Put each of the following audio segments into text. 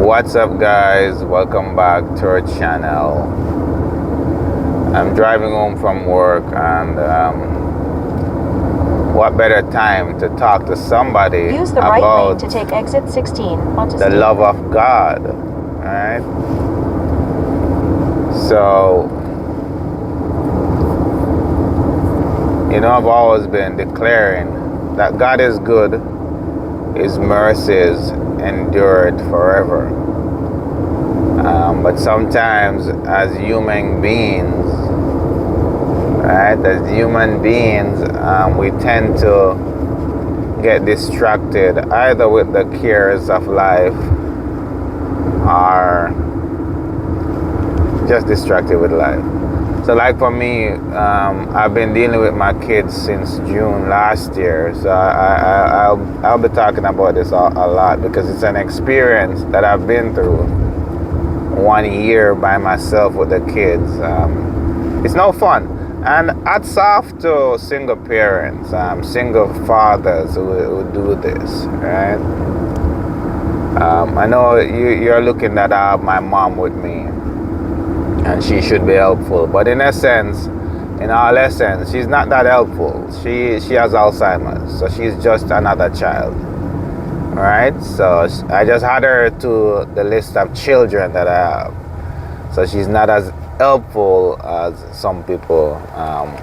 What's up, guys? Welcome back to our channel. I'm driving home from work, and what better time to talk to somebody Use the right lane about to take exit 16 onto the Stevens. love of God, right? So, I've always been declaring that God is good, His mercies endured forever. But sometimes, as human beings, right, we tend to get distracted either with the cares of life or just distracted with life. So, like for me, I've been dealing with my kids since June last year. So I'll be talking about this a lot because it's an experience that I've been through. 1 year by myself with the kids. It's no fun. And hats off to single parents, single fathers who do this, right? I know you're looking that I have my mom with me, and she should be helpful. But in all essence, she's not that helpful. She has Alzheimer's, so she's just another child. Right? So I just add her to the list of children that I have. So she's not as helpful as some people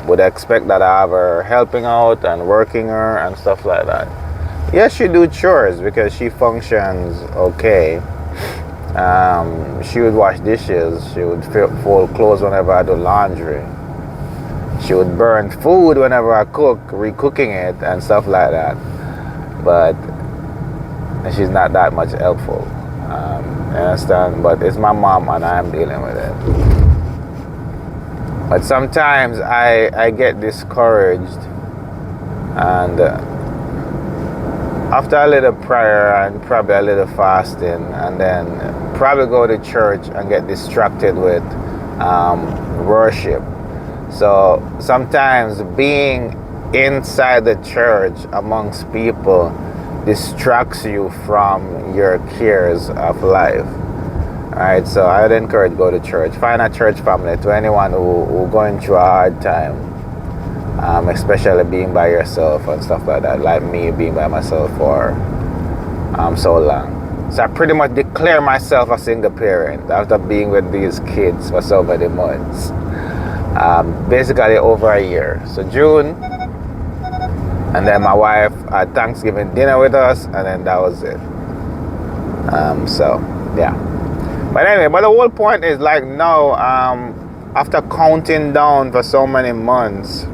would expect that I have her helping out and working her and stuff like that. Yes, she do chores because she functions okay. She would wash dishes. She would fold clothes whenever I do laundry. She would burn food whenever I cook, recooking it and stuff like that. But she's not that much helpful. You understand? But it's my mom and I'm dealing with it. But sometimes I get discouraged, and after a little prayer and probably a little fasting, and then probably go to church and get distracted with worship. So sometimes being inside the church amongst people distracts you from your cares of life. Alright, so I'd encourage go to church. Find a church family. To anyone who going through a hard time, especially being by yourself and stuff like that, like me being by myself for so long. So I pretty much declare myself a single parent after being with these kids for so many months. Basically over a year. So June, and then my wife had Thanksgiving dinner with us, and then that was it. So yeah. But anyway, the whole point is like now, after counting down for so many months,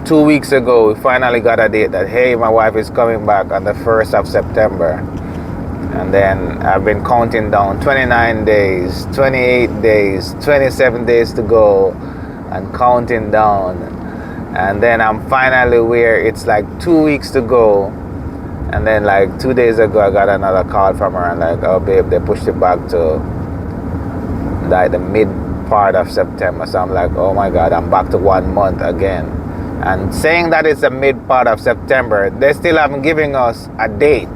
2 weeks ago we finally got a date that, hey, my wife is coming back on the 1st of September. And then I've been counting down 29 days, 28 days, 27 days to go, and counting down. And then I'm finally where it's like 2 weeks to go. And then like 2 days ago, I got another call from her and like, oh babe, they pushed it back to like the mid part of September. So I'm like, oh my God, I'm back to 1 month again. And saying that it's the mid part of September, they still haven't given us a date.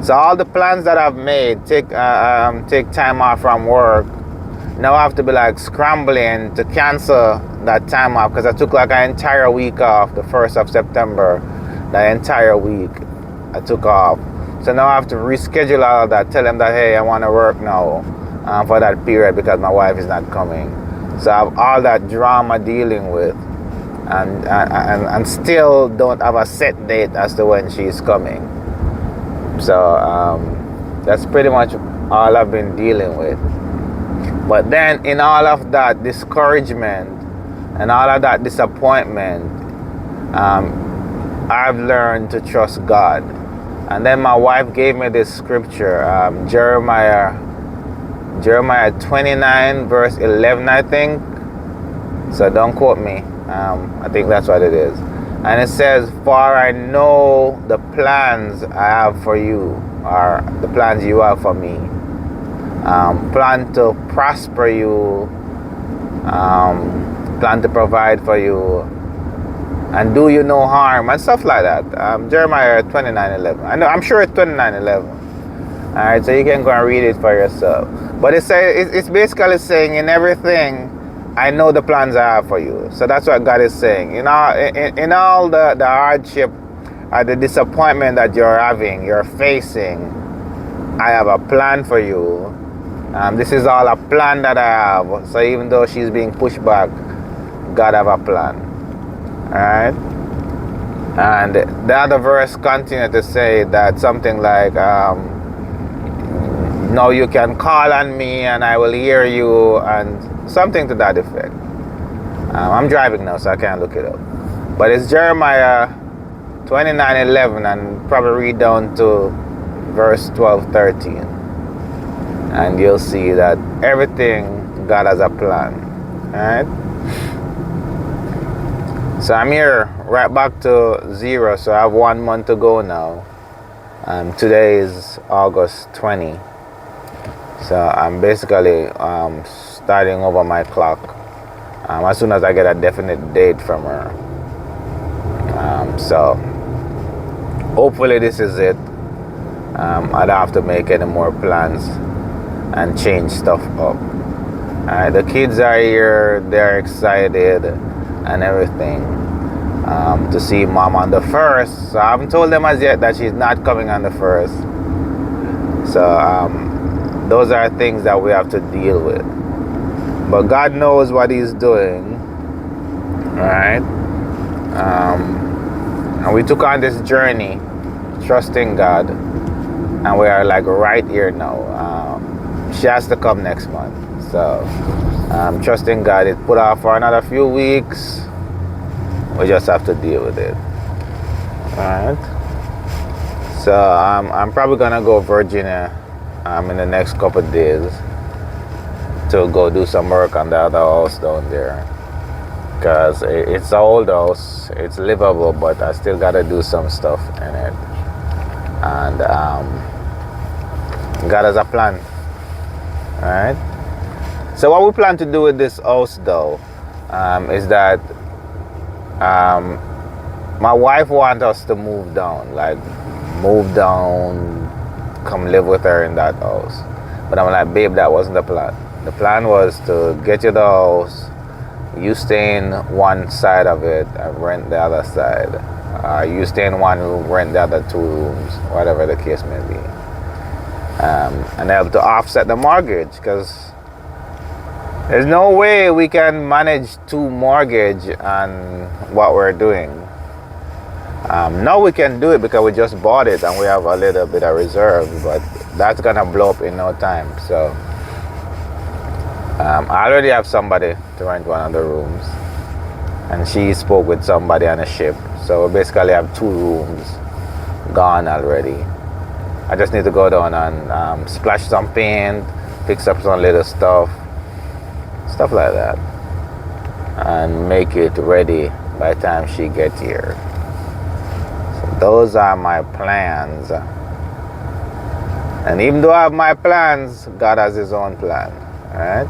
So all the plans that I've made, take time off from work, now I have to be like scrambling to cancel that time off because I took like an entire week off the 1st of September. The entire week I took off. So now I have to reschedule all of that, tell them that, hey, I want to work now for that period because my wife is not coming. So I have all that drama dealing with, and still don't have a set date as to when she's coming. So that's pretty much all I've been dealing with. But then in all of that discouragement and all of that disappointment, I've learned to trust God. And then my wife gave me this scripture, Jeremiah 29 verse 11, I think. So don't quote me. I think that's what it is. And it says, for I know the plans I have for you, or the plans you have for me. Plan to prosper you, plan to provide for you, and do you no harm, and stuff like that. Jeremiah 29:11. I'm sure it's 29:11. All right, so you can go and read it for yourself. But it's basically saying in everything, I know the plans I have for you. So that's what God is saying. In all the hardship or the disappointment that you're facing, I have a plan for you. This is all a plan that I have. So even though she's being pushed back, God have a plan. Alright? And the other verse continued to say that something like, no, you can call on me and I will hear you, and something to that effect. I'm driving now, so I can't look it up. But it's Jeremiah 29:11, and probably read down to verse 12-13. And you'll see that everything God has a plan. Alright? So I'm here right back to 0, so I have 1 month to go now. Today is August 20. So I'm basically starting over my clock as soon as I get a definite date from her. So hopefully this is it. I don't have to make any more plans and change stuff up. The kids are here, they're excited and everything to see mom on the 1st. So I haven't told them as yet that she's not coming on the 1st. So those are things that we have to deal with. But God knows what He's doing. Alright? And we took on this journey, trusting God. And we are like right here now. She has to come next month. So trusting God. It put off for another few weeks. We just have to deal with it. Alright? So I'm probably gonna go Virginia in the next couple of days to go do some work on the other house down there, because it's an old house, it's livable, but I still gotta do some stuff in it. And God has a plan. Alright? So what we plan to do with this house though is that my wife wants us to move down, come live with her in that house. But I'm like, babe, that wasn't the plan. The plan was to get you the house, you stay in one side of it and rent the other side. You stay in one room, rent the other 2 rooms, whatever the case may be. And help to offset the mortgage, because there's no way we can manage 2 mortgage on what we're doing. Now we can do it because we just bought it and we have a little bit of reserve, but that's gonna blow up in no time. So I already have somebody to rent one of the rooms, and she spoke with somebody on a ship. So we basically have 2 rooms gone already. I just need to go down and splash some paint, fix up some little stuff like that, and make it ready by the time she gets here. Those are my plans. And even though I have my plans, God has His own plan. Alright?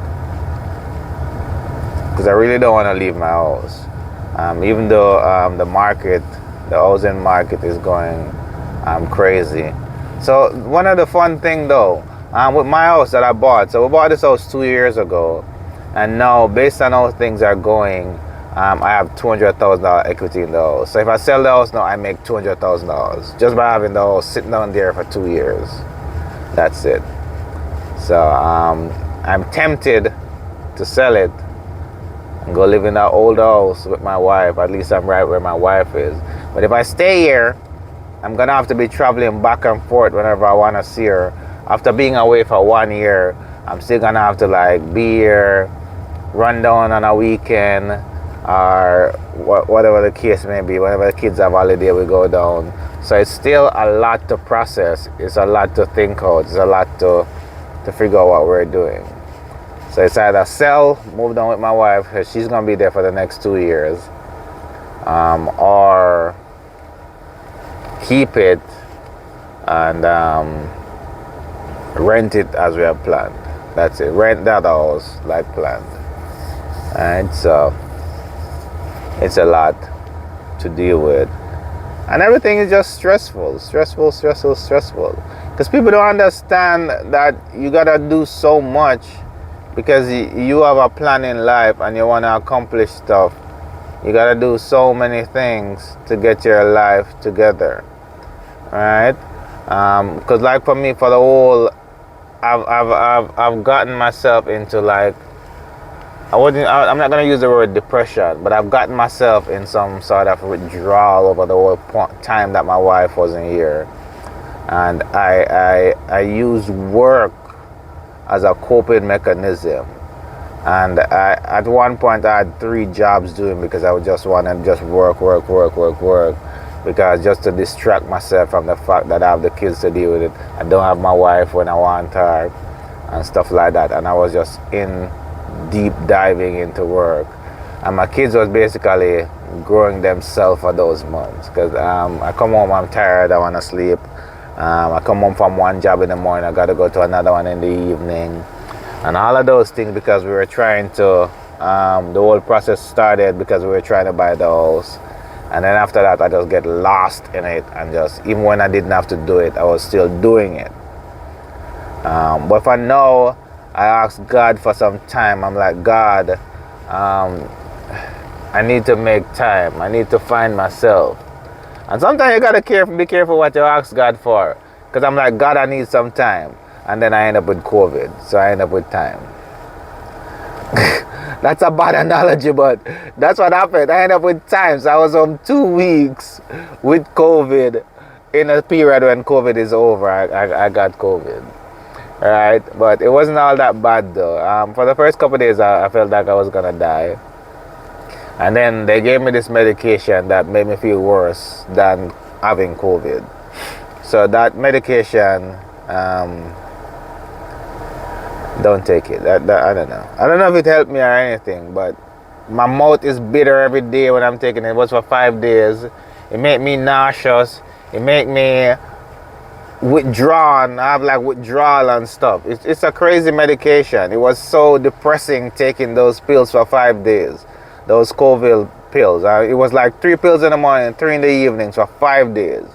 Because I really don't want to leave my house. Even though the housing market is going crazy. So one of the fun thing though, with my house that I bought, so we bought this house 2 years ago. And now, based on how things are going, I have $200,000 equity in the house. So if I sell the house now, I make $200,000 just by having the house sitting down there for 2 years. That's it. So I'm tempted to sell it and go live in that old house with my wife. At least I'm right where my wife is. But if I stay here, I'm gonna have to be traveling back and forth whenever I want to see her. After being away for 1 year, I'm still gonna have to be here, run down on a weekend, or whatever the case may be. Whenever the kids have holiday, we go down. So it's still a lot to process. It's a lot to think out. It's a lot to figure out what we're doing. So it's either sell, move down with my wife, she's gonna be there for the next 2 years, or keep it and rent it as we have planned. That's it. Rent that house like planned. And so it's a lot to deal with, and everything is just stressful. Because Because people don't understand that you gotta do so much because you have a plan in life and you want to accomplish stuff. You gotta do so many things to get your life together, right? Because like for me, for the whole, I've gotten myself into like, I'm not gonna use the word depression, but I've gotten myself in some sort of withdrawal over the whole time that my wife wasn't here, and I used work as a coping mechanism. And at one point I had 3 jobs doing because I would just want to just work, because just to distract myself from the fact that I have the kids to deal with it. I don't have my wife when I want her and stuff like that, and I was just in deep diving into work, and my kids was basically growing themselves for those months because I come home, I'm tired, I want to sleep. I come home from one job in the morning, I got to go to another one in the evening. And all of those things because we were trying to, the whole process started because we were trying to buy the house. And then after that, I just get lost in it. And just, even when I didn't have to do it, I was still doing it. But for now, I asked God for some time. I'm like, God, I need to make time. I need to find myself. And sometimes you got to be careful what you ask God for. Because I'm like, God, I need some time. And then I end up with COVID, so I end up with time. That's a bad analogy, but that's what happened. I end up with time. So I was home 2 weeks with COVID in a period when COVID is over. I got COVID, right? But it wasn't all that bad though. For the first couple of days, I felt like I was gonna die. And then they gave me this medication that made me feel worse than having COVID. So that medication, don't take it. I don't know. I don't know if it helped me or anything, but my mouth is bitter every day when I'm taking it. It was for 5 days. It made me nauseous. It made me withdrawn. I have like withdrawal and stuff. It's a crazy medication. It was so depressing taking those pills for 5 days. Those Scoville pills. It was like 3 pills in the morning, 3 in the evening for 5 days.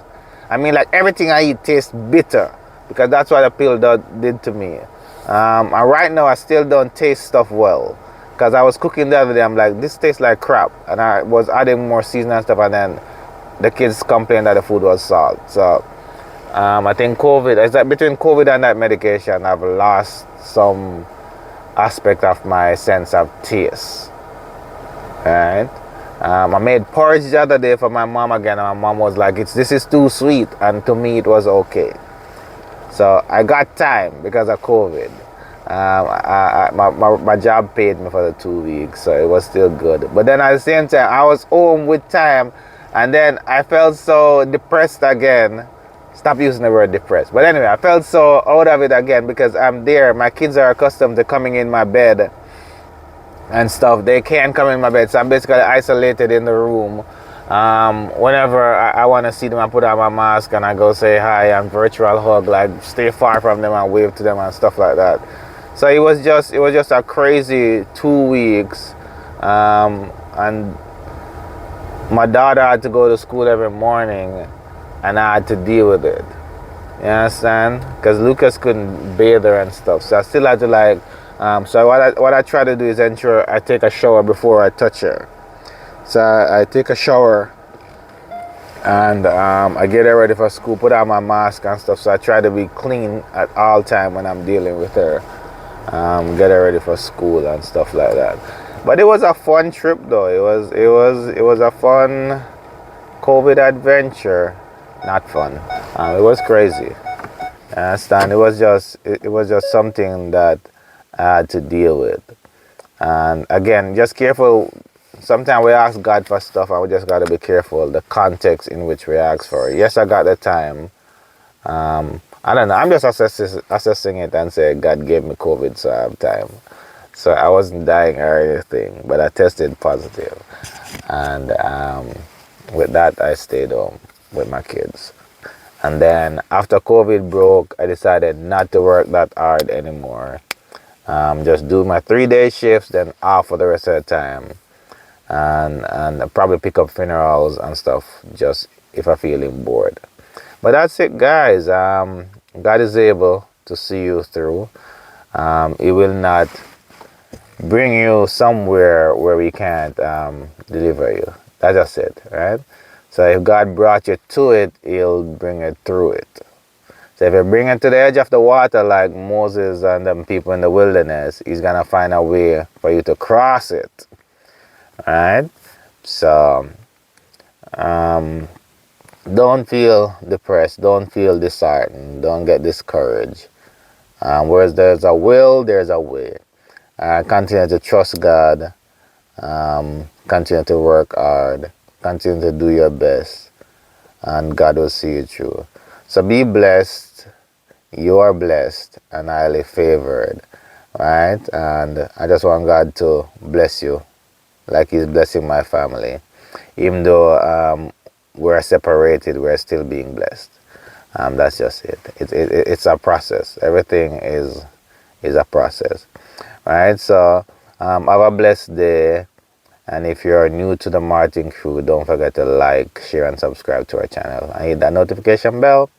I mean, like everything I eat tastes bitter because that's what the pill did to me. And right now I still don't taste stuff well because I was cooking the other day. I'm like, this tastes like crap, and I was adding more seasoning and stuff, and then the kids complained that the food was salt. So I think COVID, it's like between COVID and that medication, I've lost some aspect of my sense of taste. Right? I made porridge the other day for my mom again, and my mom was like, this is too sweet, and to me it was okay. So I got time because of COVID. My job paid me for the 2 weeks, so it was still good. But then at the same time, I was home with time, and then I felt so depressed again. Stop using the word depressed. But anyway, I felt so out of it again because I'm there. My kids are accustomed to coming in my bed and stuff. They can't come in my bed, so I'm basically isolated in the room. Whenever I want to see them, I put on my mask and I go say hi and virtual hug, like stay far from them and wave to them and stuff like that. So it was just a crazy 2 weeks, and my daughter had to go to school every morning, and I had to deal with it. You understand? Because Lucas couldn't bathe her and stuff, so I still had to like. So what I try to do is ensure I take a shower before I touch her. So I take a shower and I get her ready for school, put on my mask and stuff. So I try to be clean at all time when I'm dealing with her. Get her ready for school and stuff like that. But it was a fun trip though. It was a fun COVID adventure. Not fun. It was crazy. You understand? It was just something that I had to deal with. And again, just careful. Sometimes we ask God for stuff and we just got to be careful the context in which we ask for it. Yes, I got the time. I don't know. I'm just assessing it and say God gave me COVID, so I have time. So I wasn't dying or anything, but I tested positive. And with that, I stayed home with my kids. And then after COVID broke, I decided not to work that hard anymore. Just do my 3-day shifts, then off for the rest of the time. And probably pick up funerals and stuff just if I'm feeling bored. But that's it, guys. God is able to see you through. He will not bring you somewhere where we can't deliver you. That's just it, right? So if God brought you to it, He'll bring it through it. So if you bring it to the edge of the water like Moses and them people in the wilderness, He's gonna find a way for you to cross it. Alright? So don't feel depressed, don't feel disheartened, don't get discouraged. Where there's a will, there's a way. Continue to trust God, continue to work hard, continue to do your best, and God will see you through. So be blessed. You are blessed and highly favored, right? And I just want God to bless you like He's blessing my family. Even though we're separated, we're still being blessed. That's just it. It's a process. Everything is a process, right? So have a blessed day. And if you're new to the Martin Crew, don't forget to like, share, and subscribe to our channel. And hit that notification bell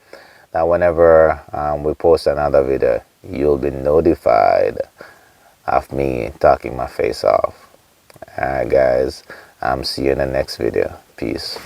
that whenever we post another video, you'll be notified of me talking my face off. Alright guys, see you in the next video. Peace.